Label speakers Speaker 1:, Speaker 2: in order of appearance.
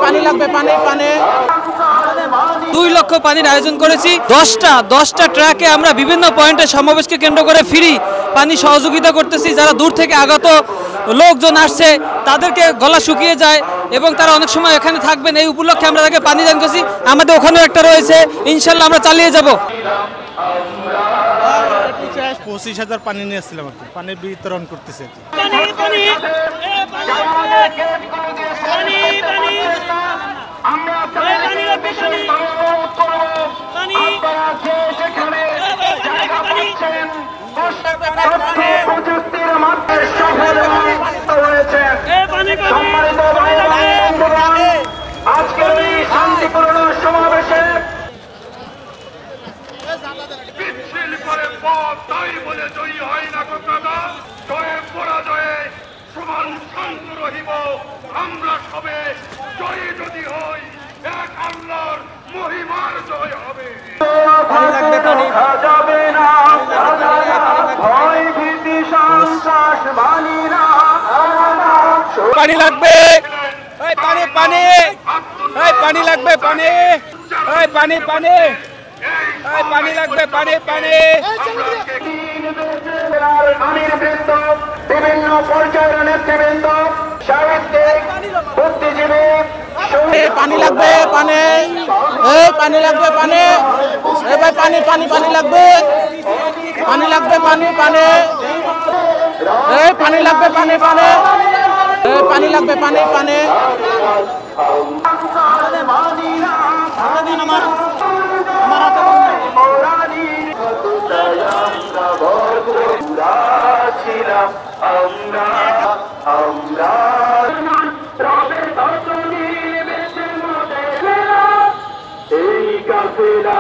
Speaker 1: পানি লাগবে, পানি পানি।
Speaker 2: 2 লক্ষ পানির আয়োজন করেছি। 10টা ট্রাকে আমরা বিভিন্ন পয়েন্টে সমাবেশকে কেন্দ্র করে ফ্রি পানি সহযোগিতা করতেছি। যারা দূর থেকে আগত লোকজন আসছে তাদেরকে গলা শুকিয়ে যায় এবং তারা অনেক সময় এখানে থাকবেন, এই উপলক্ষে আমরা তাকে পানি দান করছি। আমাদের ওখানেও একটা রয়েছে, ইনশাল্লাহ আমরা চালিয়ে যাব।
Speaker 3: 25,000 পানি নিয়ে আসছিলাম, পানি বিতরণ করতেছে।
Speaker 4: আজকের এই শান্তিপূর্ণ সমাবেশে বিচ্ছিন্ন করে পথ তাই বলে জয়ী হয় না কথা, জয়ে পরাজয়ে সমান শান্ত রহিব। আমরা সবে জয়ী যদি হই, এক আল্লাহর মহিমার জয় হবে। যাবে না ভয় ভীতি সন্ত্রাস মানি না।
Speaker 1: পানি লাগবে, পানি পানি, পানি লাগবে, পানি পানি পানি, পানি লাগবে, পানি পানি।
Speaker 4: বিভিন্ন পর্যায়ের নেতৃবৃন্দ, সাহিত্যিক, বুদ্ধিজীবী,
Speaker 1: পানি লাগবে, পানি পানি লাগবে, পানি ভাই, পানি পানি পানি লাগবে, পানি লাগবে, পানি পানি, পানি লাগবে, পানি পানি, পানি লাগবে, পানি পানি।
Speaker 4: এই কাফেলা